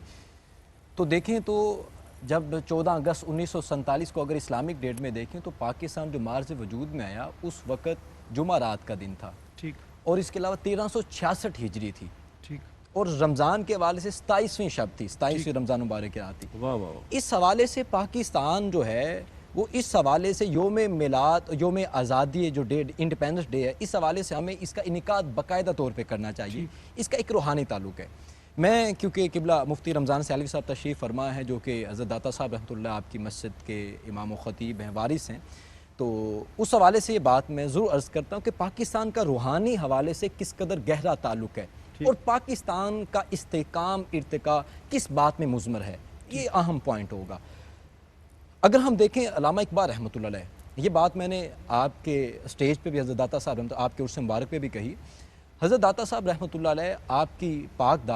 تو دیکھیں تو جب 14 اگست 1947 کو اگر اسلامک ڈیٹ میں دیکھیں تو پاکستان جو مارز وجود میں آیا اس وقت جمعہ رات کا دن تھا، ٹھیک اور اس کے علاوہ 1366 ہجری تھی، ٹھیک. اور رمضان کے حوالے سے 27ویں شب تھی، 27ویں رمضان مبارک کی رات تھی. واہ واہ واہ. اس حوالے سے پاکستان جو ہے وہ اس حوالے سے یوم میلاد، یوم آزادی جو ڈے انڈیپینڈنس ڈے ہے، اس حوالے سے ہمیں اس کا انعقاد باقاعدہ طور پہ کرنا چاہیے. اس کا ایک روحانی تعلق ہے. میں کیونکہ قبلہ مفتی رمضان سیالوی صاحب تشریف فرما ہے، جو کہ حضرت داتا صاحب رحمۃ اللہ آپ کی مسجد کے امام و خطیب ہیں، وارث ہیں، تو اس حوالے سے یہ بات میں ضرور عرض کرتا ہوں کہ پاکستان کا روحانی حوالے سے کس قدر گہرا تعلق ہے اور پاکستان کا استحکام ارتقاء کس بات میں مضمر ہے، یہ اہم پوائنٹ ہوگا. اگر ہم دیکھیں علامہ اقبال رحمۃ اللہ علیہ، یہ بات میں نے آپ کے سٹیج پہ بھی حضرت داتا صاحب رحمۃ آپ کے عرس مبارک پہ بھی کہی. حضرت داتا صاحب رحمۃ اللہ علیہ آپ کی پاک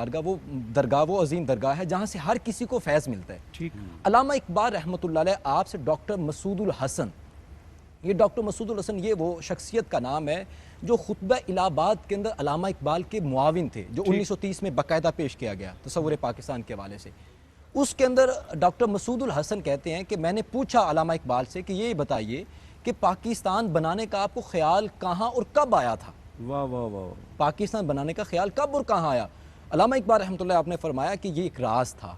درگاہ وہ عظیم درگاہ ہے جہاں سے ہر کسی کو فیض ملتا ہے. ٹھیک. علامہ اقبال رحمۃ اللہ علیہ آپ سے ڈاکٹر مسعود الحسن، یہ ڈاکٹر مسعود الحسن یہ وہ شخصیت کا نام ہے جو خطبہ الہ آباد کے اندر علامہ اقبال کے معاون تھے، جو 1930 میں باقاعدہ پیش کیا گیا تصور پاکستان کے حوالے سے. اس کے اندر ڈاکٹر مسعود الحسن کہتے ہیں کہ میں نے پوچھا علامہ اقبال سے کہ یہ بتائیے کہ پاکستان بنانے کا آپ کو خیال کہاں اور کب آیا تھا. واہ واہ واہ. پاکستان بنانے کا خیال کب اور کہاں آیا؟ علامہ اقبال رحمۃ اللہ آپ نے فرمایا کہ یہ ایک راز تھا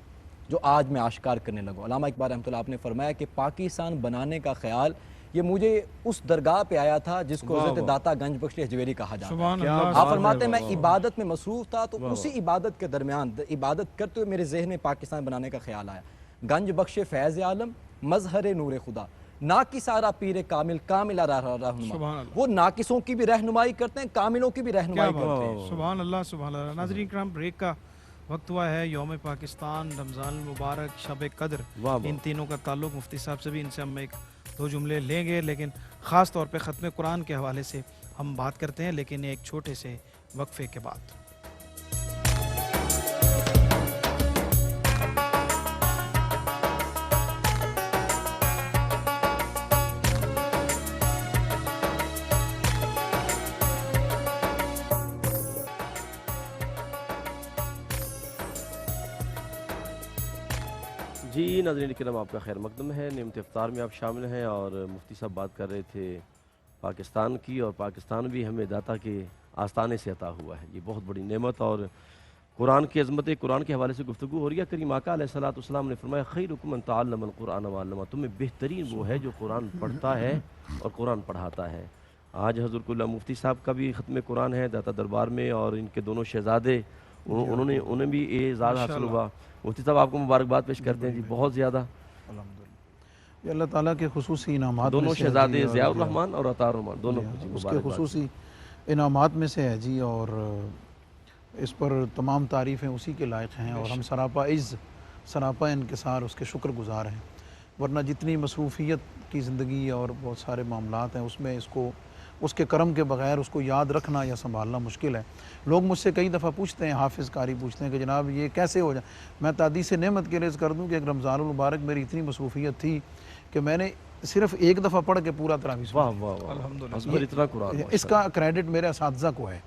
جو آج میں آشکار کرنے لگا. علامہ اقبال رحمۃ اللہ آپ نے فرمایا کہ پاکستان بنانے کا خیال یہ مجھے اس درگاہ پہ آیا تھا جس کو حضرت داتا گنج بخش حجویری کہا جاتا ہے. سبحان اللہ. آپ فرماتے ہیں میں عبادت میں مصروف تھا تو اسی عبادت کے درمیان عبادت کرتے ہوئے میرے ذہن میں پاکستان بنانے کا خیال آیا. گنج بخش فیض عالم مظہر نور خدا، ناقصارہ پیر کامل کاملہ رہنما. وہ ناقصوں کی بھی رہنمائی کرتے ہیں، کاملوں کی بھی رہنمائی کرتے ہیں. سبحان اللہ سبحان اللہ. ناظرین کرام، بریک کا وقت ہوا ہے. یوم پاکستان، رمضان المبارک، شب قدر، ان تینوں کا تعلق مفتی صاحب سے بھی، ان سے ہم ایک دو جملے لیں گے، لیکن خاص طور پہ ختم قرآن کے حوالے سے ہم بات کرتے ہیں، لیکن ایک چھوٹے سے وقفے کے بعد. جی ناظرین کرام، آپ کا خیر مقدم ہے. نعمت افطار میں آپ شامل ہیں اور مفتی صاحب بات کر رہے تھے پاکستان کی، اور پاکستان بھی ہمیں داتا کے آستانے سے عطا ہوا ہے. یہ بہت بڑی نعمت اور قرآن کی عظمت، قرآن کے حوالے سے گفتگو ہو رہی ہے. کریم آقا علیہ الصلوۃ والسلام نے فرمایا خیرکم من تعلم القرآن وعلمہ، تم میں بہترین وہ ہے جو قرآن پڑھتا ہے اور قرآن پڑھاتا ہے. آج حضرت اللہ مفتی صاحب کا بھی ختم قرآن ہے داتا دربار میں، اور ان کے دونوں شہزادے انہیں بھی اعزاز حاصل ہوا. مفتی صاحب آپ کو مبارکباد پیش کرتے ہیں جی بہت زیادہ. یہ اللہ تعالیٰ کے خصوصی انعامات دونوں میں سے ہے شہزادے جی، ضیاء اور الرحمن اور عطا الرحمن دونوں کو جی اس کے مبارکباد. خصوصی انعامات میں سے ہے جی، اور اس پر تمام تعریفیں اسی کے لائق ہیں، اور ہم سراپا عز سراپا انکسار اس کے شکر گزار ہیں. ورنہ جتنی مصروفیت کی زندگی اور بہت سارے معاملات ہیں، اس میں اس کے کرم کے بغیر اس کو یاد رکھنا یا سنبھالنا مشکل ہے. لوگ مجھ سے کئی دفعہ پوچھتے ہیں، حافظ قاری پوچھتے ہیں کہ جناب یہ کیسے ہو جائے. میں تعدیث نعمت کے عرض کر دوں کہ ایک رمضان المبارک میری اتنی مصروفیت تھی کہ میں نے صرف ایک دفعہ پڑھ کے پورا تراویح سنا. واہ واہ واہ الحمدللہ. ازبر اتنا قرآن. اس کا کریڈٹ میرے اساتذہ کو ہے،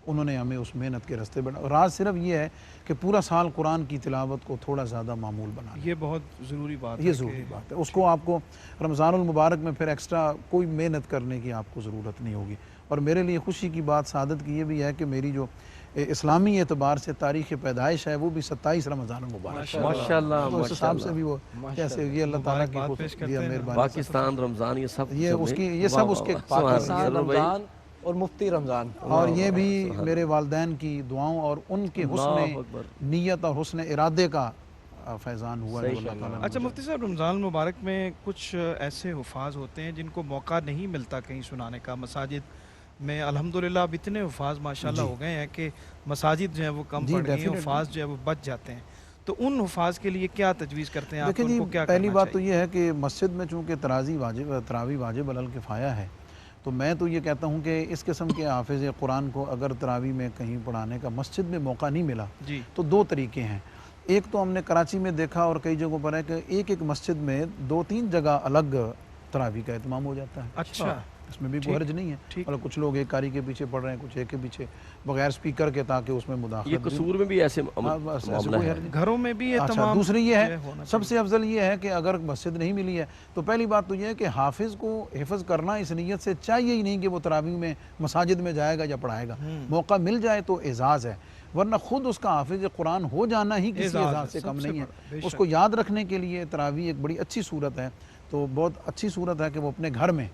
انہوں نے ہمیں اس محنت کے راستے بڑھا. راز صرف یہ ہے کہ پورا سال قرآن کی تلاوت کو تھوڑا زیادہ معمول بنا لیا. یہ بہت ضروری بات ہے. یہ ضروری بات ہے. اس کو آپ کو رمضان المبارک میں پھر ایکسٹرا کوئی محنت کرنے کی آپ کو ضرورت نہیں ہوگی. اور میرے لیے خوشی کی بات سعادت کی یہ بھی ہے کہ میری جو اسلامی اعتبار سے تاریخ پیدائش ہے وہ بھی 27 رمضان المبارک ہے. ماشاءاللہ تو اس حساب سے بھی وہ کیسے یہ اللہ تعالیٰ کی مہربانی. پاکستان رمضان یہ سب یہ سب اس کے پاکستان رمضان اور مفتی رمضان، اور یہ بھی میرے والدین کی دعاؤں اور ان کے حسن نیت اور حسن ارادے کا فیضان ہوا ہے اللہ تعالیٰ. اچھا مفتی صاحب، رمضان المبارک میں کچھ ایسے حفاظ ہوتے ہیں جن کو موقع نہیں ملتا کہیں سنانے کا. مساجد میں الحمدللہ اب اتنے حفاظ ماشاءاللہ ہو گئے ہیں کہ مساجد جو ہیں وہ کم پڑ گئی ہیں، حفاظ جو ہے وہ بچ جاتے ہیں. تو ان حفاظ کے لیے کیا تجویز کرتے ہیں آپ؟ دیکھیں ان جی، کو کیا پہلی کرنا بات تو چاہیے؟ یہ ہے کہ مسجد میں چونکہ تراویح واجب علی الکفایہ ہے، تو میں تو یہ کہتا ہوں کہ اس قسم کے حافظ قرآن کو اگر تراویح میں کہیں پڑھانے کا مسجد میں موقع نہیں ملا جی تو دو طریقے ہیں. ایک تو ہم نے کراچی میں دیکھا اور کئی جگہوں پر ہے کہ ایک مسجد میں 2-3 جگہ الگ تراویح کا اہتمام ہو جاتا ہے. اچھا اس میں بھی کوئی حرج نہیں ہے. ٹھیک. مطلب کچھ لوگ ایک قاری کے پیچھے پڑھ رہے ہیں, کچھ ایک کے پیچھے بغیر سپیکر کے, تاکہ اس میں یہ مداخلت قصور میں بھی ایسے بس ایسے معاملہ کوئی ہے. حرج نہیں. گھروں میں بھی یہ اچھا, تمام دوسری یہ ہے, ہونا سب سے افضل یہ ہے کہ اگر مسجد نہیں ملی ہے تو پہلی بات تو یہ ہے کہ حافظ کو حفظ کرنا اس نیت سے چاہیے ہی نہیں کہ وہ تراویح میں مساجد میں جائے گا یا پڑھائے گا. موقع مل جائے تو اعزاز ہے, ورنہ خود اس کا حافظ قرآن ہو جانا ہی کسی اعزاز سے کم نہیں ہے. اس کو یاد رکھنے کے لیے تراویح ایک بڑی اچھی صورت ہے. تو بہت اچھی صورت ہے کہ وہ اپنے گھر میں,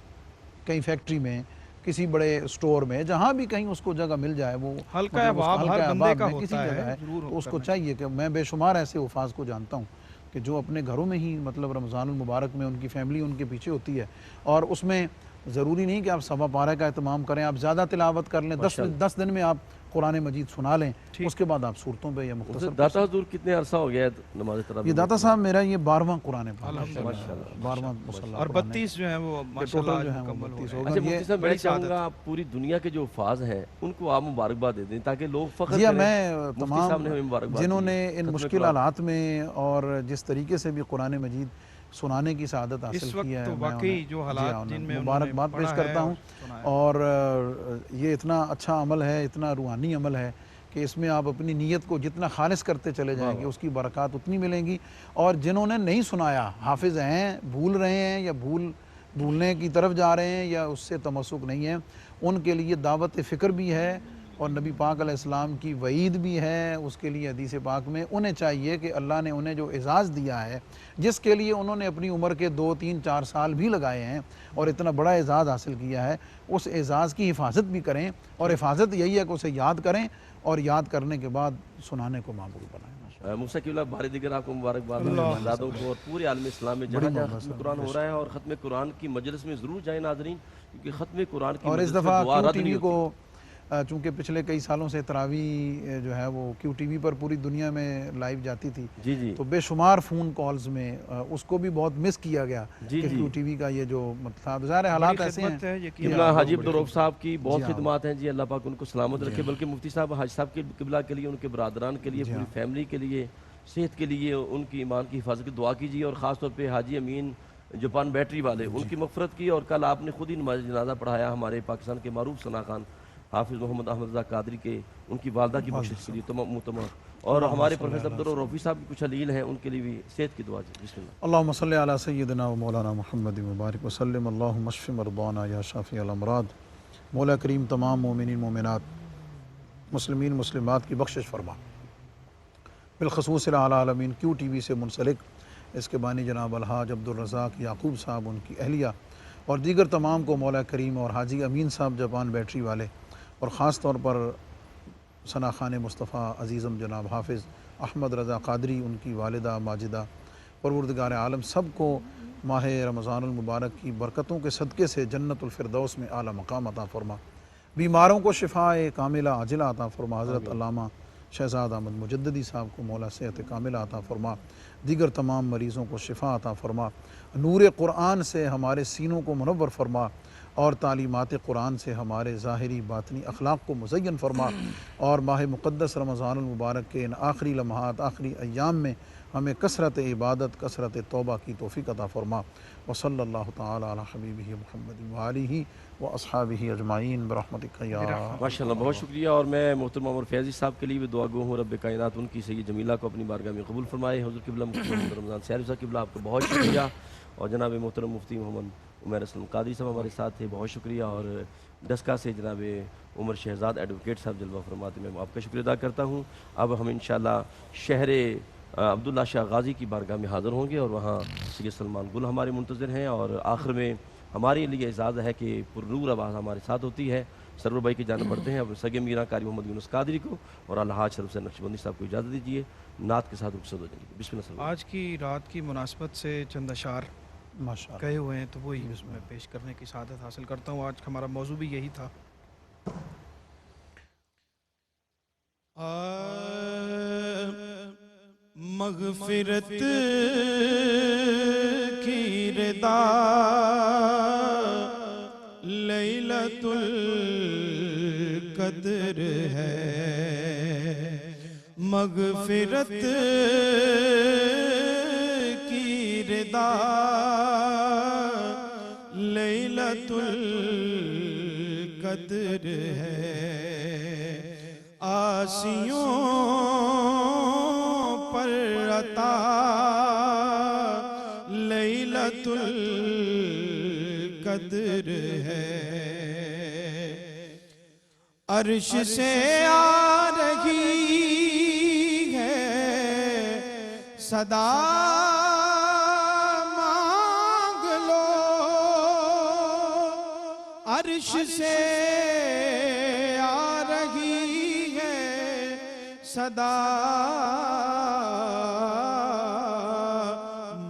کہیں فیکٹری میں, کسی بڑے اسٹور میں, جہاں بھی کہیں اس کو جگہ مل جائے, وہ حلقہ احباب ہر بندے کا کسی ہوتا جگہ ہے, ہے, ضرور تو اس کو چاہیے کہ میں بے شمار ایسے حفاظ کو جانتا ہوں کہ جو اپنے گھروں میں ہی مطلب رمضان المبارک میں ان کی فیملی ان کے پیچھے ہوتی ہے, اور اس میں ضروری نہیں کہ آپ سوا پارہ کا اہتمام کریں, آپ زیادہ تلاوت کر لیں, 10 دن میں آپ قرآن مجید سنا لیں, اس کے بعد آپ صورتوں پہ یا مختصر. داتا حضور کتنے عرصہ ہو گیا ہے نماز تراویح؟ یہ داتا صاحب میرا یہ 12واں قرآن پاک, ماشاءاللہ, 12واں مصلی اور 32 جو ہیں وہ ماشاءاللہ جو ہیں وہ مکمل ہو 32 گئے. ہوگا. اچھا مفتی صاحب میں چاہوں گا آپ پوری دنیا کے جو حفاظ ہیں ان کو آپ مبارکباد دے دیں تاکہ لوگ فخر جی کریں. میں مفتی صاحب نے ہمیں تمام مبارکباد جنہوں دی نے ہے. ان ختم مشکل قرآن. حالات میں اور جس طریقے سے بھی قرآن مجید سنانے کی سعادت حاصل اس وقت کی ہے, تو میں واقعی جو حالات جن میں مبارکباد پیش کرتا ہوں. اور یہ اتنا اچھا عمل ہے, اتنا روحانی عمل ہے کہ اس میں آپ اپنی نیت کو جتنا خالص کرتے چلے جائیں گے اس کی برکات اتنی ملیں گی. اور جنہوں نے نہیں سنایا, حافظ ہیں, بھول رہے ہیں یا بھولنے کی طرف جا رہے ہیں یا اس سے تمسک نہیں ہے, ان کے لیے دعوت فکر بھی ہے اور نبی پاک علیہ السلام کی وعید بھی ہے اس کے لیے حدیث پاک میں. انہیں چاہیے کہ اللہ نے انہیں جو اعزاز دیا ہے, جس کے لیے انہوں نے اپنی عمر کے 2 3 4 سال بھی لگائے ہیں اور اتنا بڑا اعزاز حاصل کیا ہے, اس اعزاز کی حفاظت بھی کریں. اور حفاظت یہی ہے کہ اسے یاد کریں اور یاد کرنے کے بعد سنانے کو معمول بنائیں. موسیٰ قبلہ بار دیگر آپ کو مبارکباد شہزادوں کو اور پورے عالم اسلام میں جہاں جہاں ختم قرآن ہو رہا ہے, اور ختم قرآن کی مجلس میں ضرور جائیں ناظرین, کیونکہ ختم قرآن کی اور مجلس اس میں دفعہ دعا کیو رد ٹی نہیں وی ہوتی. کو چونکہ پچھلے کئی سالوں سے تراویح جو ہے وہ کیو ٹی وی پر پوری دنیا میں لائیو جاتی تھی, جی تو بے شمار فون کالز میں اس کو بھی بہت مس کیا گیا کہ کیو ٹی وی کا یہ جو مطلب ظاہر حالات ایسے ہیں. قبلہ حاجی عبدالرؤف صاحب کی بہت خدمات ہیں جی, اللہ پاک ان کو سلامت رکھے. بلکہ مفتی صاحب حاج صاحب کے قبلہ کے لیے, ان کے برادران کے لیے, پوری فیملی کے لیے, صحت کے لیے, ان کی ایمان کی حفاظت کی دعا کیجیے. اور خاص طور پہ حاجی امین جاپان بیٹری والے, ان کی مغفرت کی. اور کل آپ نے خود ہی نماز جنازہ پڑھایا ہمارے پاکستان کے معروف ثنا خان حافظ محمد احمد رضا قادری کے, ان کی والدہ کی بخشش کے لیے تمام. اور ہمارے پروفیسر عبدالرؤف رفیع صاحب کچھ علیل ہیں, ان کے لیے بھی صحت کی دعا. بسم اللہ. اللہم صلی علی سیدنا و مولانا محمد مبارک وسلم. اللہم اشف مرضانا یا شافی الامراض. مولا کریم تمام مومنین مومنات, مسلمین مسلمات کی بخشش فرما. بالخصوص العالمین کیو ٹی وی سے منسلک اس کے بانی جناب الحاج عبدالرزاق یعقوب صاحب, ان کی اہلیہ اور دیگر تمام کو مولا کریم, اور حاجی امین صاحب جاپان بیٹری والے, اور خاص طور پر ثنا خان مصطفیٰ عزیزم جناب حافظ احمد رضا قادری, ان کی والدہ ماجدہ, پروردگار عالم سب کو ماہ رمضان المبارک کی برکتوں کے صدقے سے جنت الفردوس میں اعلیٰ مقام عطا فرما. بیماروں کو شفائے کاملہ عاجلہ عطا فرما. حضرت علامہ شہزاد احمد مجددی صاحب کو مولا صحت کاملہ عطا فرما. دیگر تمام مریضوں کو شفا عطا فرما. نور قرآن سے ہمارے سینوں کو منور فرما, اور تعلیمات قرآن سے ہمارے ظاہری باطنی اخلاق کو مزین فرما. اور ماہ مقدس رمضان المبارک کے ان آخری لمحات, آخری ایام میں ہمیں کثرت عبادت, کثرت توبہ کی توفیق عطا فرما. وصلی اللہ تعالی علی حبیبہ محمد وآلہ واصحابہ اجمعین برحمتک یا ماشاءاللہ, بہت شکریہ. اور میں محترم عمر فیضی صاحب کے لیے بھی دعا گو ہوں, رب کائنات ان کی سید جمیلہ کو اپنی بارگاہ میں قبول فرمائے. حضور قبلہ مفتی محمد رمضان سیالوی صاحب قبلہ آپ کو بہت شکریہ. اور جناب محترم مفتی محمد عمیر اسلم قادری صاحب ہمارے ساتھ تھے, بہت شکریہ. اور ڈسکا سے جناب عمر شہزاد ایڈوکیٹ صاحب جلوہ فرماتے, میں آپ کا شکریہ ادا کرتا ہوں. اب ہم انشاءاللہ شہر عبداللہ شاہ غازی کی بارگاہ میں حاضر ہوں گے, اور وہاں سید سلمان گل ہمارے منتظر ہیں. اور آخر میں ہمارے لیے اعزاز ہے کہ پرنور آواز ہمارے ساتھ ہوتی ہے. سرور بھائی کی جانب بڑھتے ہیں اب سگے میرا قاری محمد یونس قادری کو, اور الحاج شریف حسین نقشبندی صاحب کو اجازت دیجیے. نعت کے ساتھ رخصت ہو جائیں گے. بسم اللہ. آج کی رات کی مناسبت سے چند اشعار ماشاءاللہ کہے ہوئے ہیں, تو وہی میں پیش کرنے کی سعادت حاصل کرتا ہوں. آج ہمارا موضوع بھی یہی تھا. مغفرت کی رضا لیلۃ القدر ہے, مغفرت کی رضا لیلۃ لیلۃ القدر ہے آسیوں پر عطا لیلۃ القدر ہے عرش سے آ رہی ہے صدا مانگ لو عرش سے آ رہی ہے صدا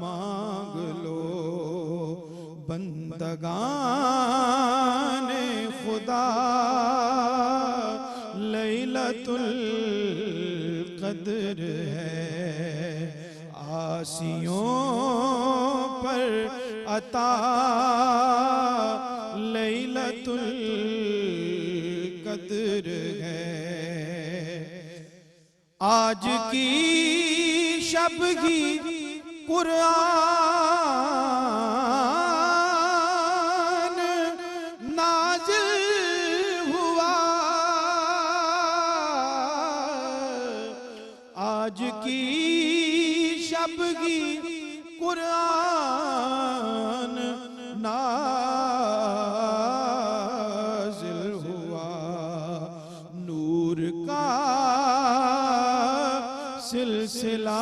مانگ لو بندگان خدا لیلۃ القدر ہے آسیوں پر عطا لیلۃ القدر ہے آج کی شب ہی قرآن نازل ہوا آج کی شب کی قرآن نازل ہوا نور کا سلسلہ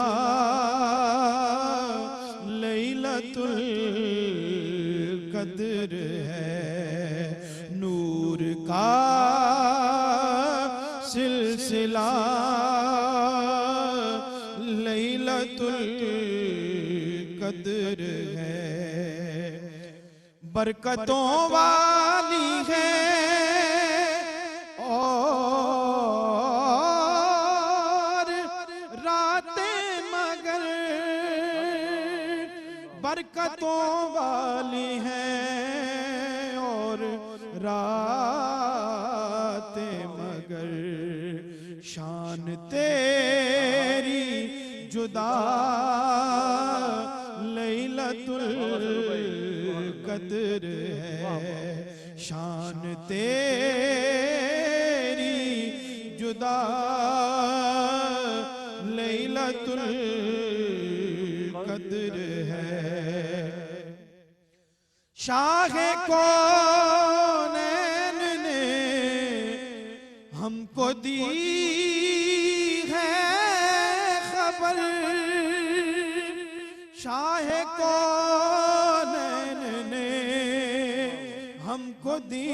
لیلۃ القدر ہے نور کا سلسلہ لیلۃ القدر ہے برکتوں والی ہے اور راتیں مگر برکتوں والی ہیں اور راتیں مگر شان تیری جدا لیلۃ القدر ہے شان تیری جدا لیلۃ القدر ہے شاہ کونین نے ہم کو دی ہے خبر شاہ کونین نے ہم کو دی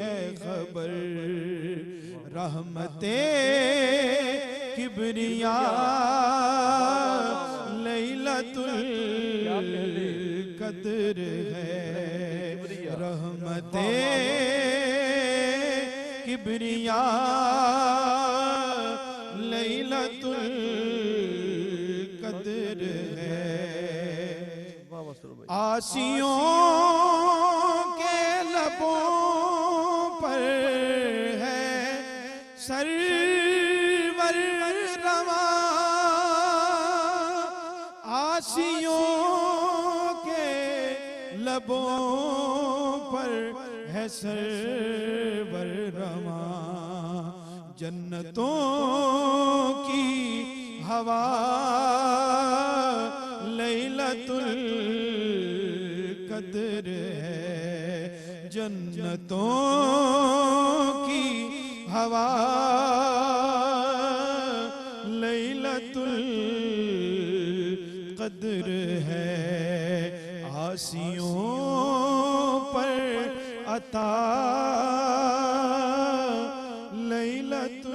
ہے خبر رحمت کبریاء لیلۃ القدر ہے رحمت کبریاء لیلۃ القدر ہے آسیوں کے لبوں پر ہے سرور رواں آسیوں کے لبوں پر ہے سرور رواں جنتوں کی ہوا لیلۃ القدر ہے جنتوں کی ہوا لیلۃ القدر ہے آسیوں پر عطا لیلۃ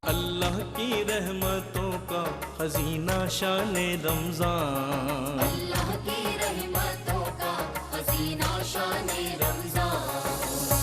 اللہ کی رحمتوں کا خزینہ شان رمضان اللہ کی رحمتوں کا خزینہ شان رمضان